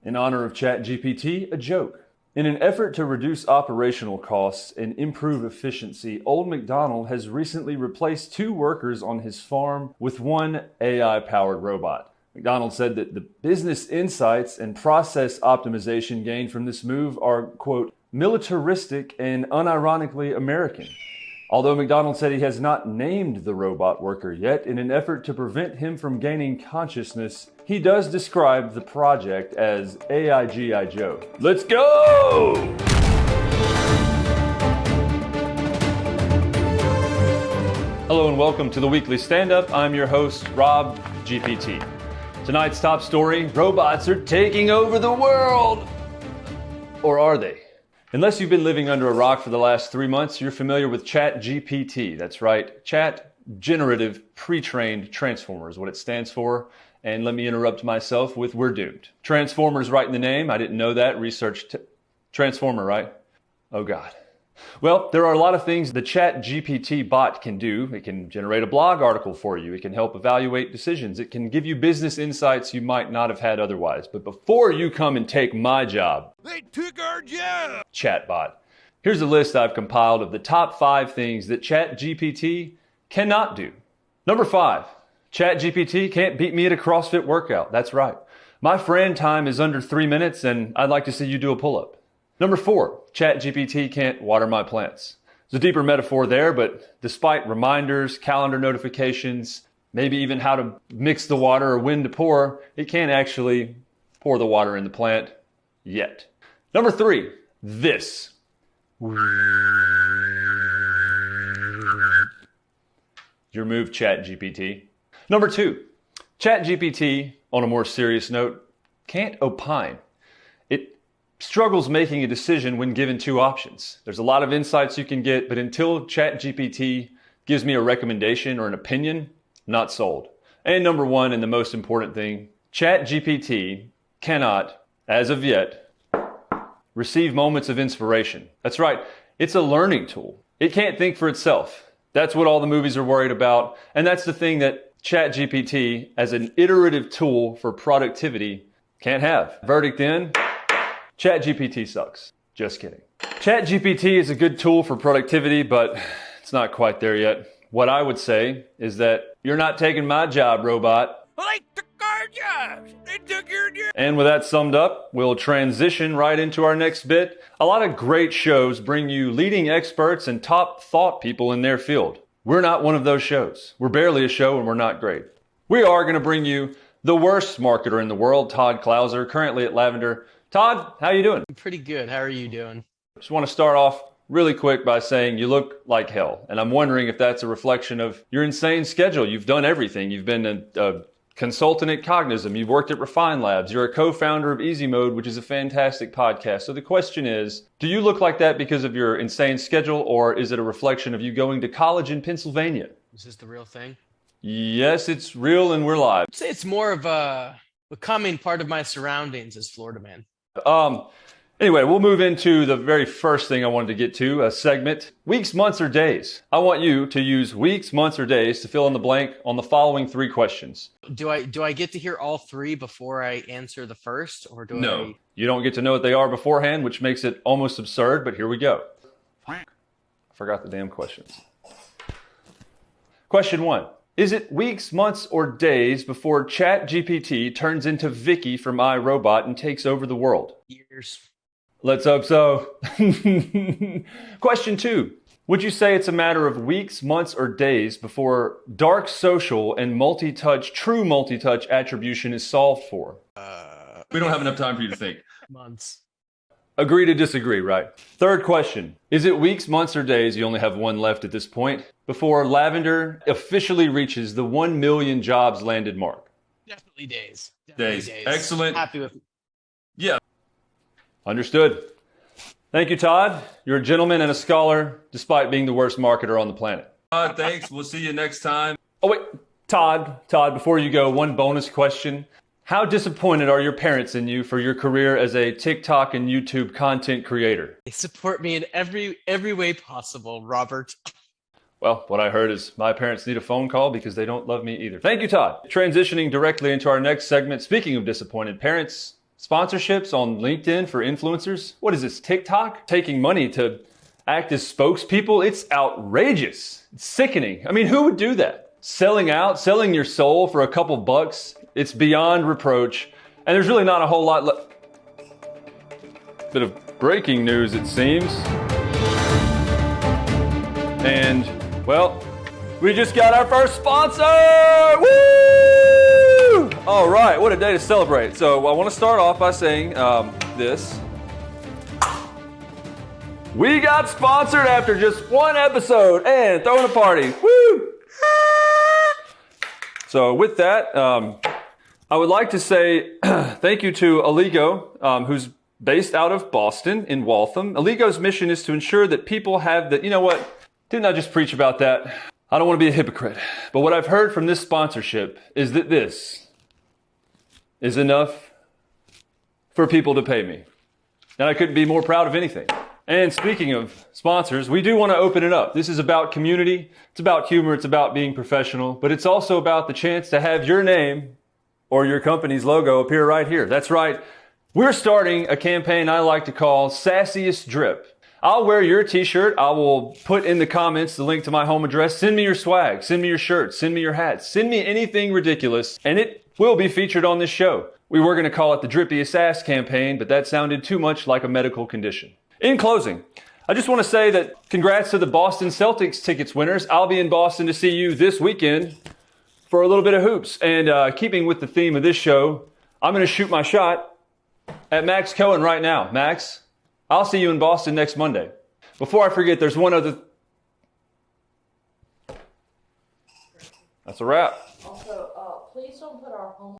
In honor of ChatGPT, a joke. In an effort to reduce operational costs and improve efficiency, Old MacDonald has recently replaced 2 workers on his farm with one AI-powered robot. MacDonald said that the business insights and process optimization gained from this move are, quote, militaristic and unironically American. Although MacDonald said he has not named the robot worker yet, in an effort to prevent him from gaining consciousness, he does describe the project as AI-GI Joe. Let's go! Hello and welcome to the weekly stand-up. I'm your host, Rob GPT. Tonight's top story, robots are taking over the world! Or are they? Unless you've been living under a rock for the last 3 months, you're familiar with ChatGPT. That's right, Chat Generative Pre-trained Transformer is what it stands for. And let me interrupt myself with we're doomed. Transformer's right in the name. I didn't know that. Research Transformer, right? Oh God. Well, there are a lot of things the ChatGPT bot can do. It can generate a blog article for you. It can help evaluate decisions. It can give you business insights you might not have had otherwise. But before you come and take my job, they took our job! Chatbot. Here's a list I've compiled of the top 5 things that ChatGPT cannot do. Number 5, ChatGPT can't beat me at a CrossFit workout. That's right. My friend time is under 3 minutes and I'd like to see you do a pull-up. Number 4, ChatGPT can't water my plants. There's a deeper metaphor there, but despite reminders, calendar notifications, maybe even how to mix the water or when to pour, it can't actually pour the water in the plant yet. Number 3, this. Your move, ChatGPT. Number 2, ChatGPT, on a more serious note, can't opine. It struggles making a decision when given 2 options. There's a lot of insights you can get, but until ChatGPT gives me a recommendation or an opinion, not sold. And number 1, and the most important thing, ChatGPT cannot, as of yet, receive moments of inspiration. That's right, it's a learning tool. It can't think for itself. That's what all the movies are worried about, and that's the thing that ChatGPT, as an iterative tool for productivity, can't have. Verdict in, ChatGPT sucks. Just kidding. ChatGPT is a good tool for productivity, but it's not quite there yet. What I would say is that you're not taking my job, robot. Well, they took our jobs! They took your job! And with that summed up, we'll transition right into our next bit. A lot of great shows bring you leading experts and top thought people in their field. We're not one of those shows. We're barely a show and we're not great. We are going to bring you the worst marketer in the world, Todd Clouser, currently at Lavender. Todd, how you doing? I'm pretty good. How are you doing? Just want to start off really quick by saying you look like hell. And I'm wondering if that's a reflection of your insane schedule. You've done everything. You've been a consultant at Cognism. You've worked at Refine Labs. You're a co-founder of Easy Mode, which is a fantastic podcast. So the question is, do you look like that because of your insane schedule, or is it a reflection of you going to college in Pennsylvania? Is this the real thing? Yes, it's real and we're live. I'd say it's more of a becoming part of my surroundings as Florida man. Anyway, we'll move into the very first thing I wanted to get to, a segment, weeks, months, or days. I want you to use weeks, months, or days to fill in the blank on the following 3 questions. Do I get to hear all 3 before I answer the first, or do No, you don't get to know what they are beforehand, which makes it almost absurd, but here we go. I forgot the damn questions. Question 1. Is it weeks, months, or days before ChatGPT turns into Vicky from iRobot and takes over the world? Years. Let's hope so. Question 2. Would you say it's a matter of weeks, months, or days before dark social and true multi-touch attribution is solved for? We don't have enough time for you to think. Months. Agree to disagree, right? Third question. Is it weeks, months, or days, you only have 1 left at this point, before Lavender officially reaches the 1 million jobs landed mark? Definitely days. Days. Excellent. Happy with. Yeah. Understood. Thank you, Todd. You're a gentleman and a scholar, despite being the worst marketer on the planet. Thanks. We'll see you next time. Oh, wait. Todd, before you go, 1 bonus question. How disappointed are your parents in you for your career as a TikTok and YouTube content creator? They support me in every way possible, Robert. Well, what I heard is my parents need a phone call because they don't love me either. Thank you, Todd. Transitioning directly into our next segment, speaking of disappointed parents, Sponsorships on LinkedIn for influencers. What is this, TikTok? Taking money to act as spokespeople? It's outrageous. It's sickening. I mean, who would do that? Selling out, selling your soul for a couple bucks. It's beyond reproach. And there's really not a whole lot bit of breaking news, it seems. And, well, we just got our first sponsor! Woo! All right, what a day to celebrate. So I want to start off by saying this. We got sponsored after just one episode and throwing a party. Woo! So with that, I would like to say thank you to Aligo, who's based out of Boston in Waltham. Aligo's mission is to ensure that people have the, you know what? Didn't I just preach about that? I don't want to be a hypocrite, but what I've heard from this sponsorship is that this is enough for people to pay me. And I couldn't be more proud of anything. And speaking of sponsors, we do want to open it up. This is about community, it's about humor, it's about being professional, but it's also about the chance to have your name or your company's logo appear right here. That's right. We're starting a campaign I like to call Sassiest Drip. I'll wear your t-shirt. I will put in the comments the link to my home address. Send me your swag. Send me your shirts. Send me your hats. Send me anything ridiculous, and it will be featured on this show. We were going to call it the Drippiest Ass campaign, but that sounded too much like a medical condition. In closing, I just want to say that congrats to the Boston Celtics tickets winners. I'll be in Boston to see you this weekend for a little bit of hoops. And keeping with the theme of this show, I'm going to shoot my shot at Max Cohen right now. Max, I'll see you in Boston next Monday. Before I forget, there's one other... That's a wrap. Also, please don't put our home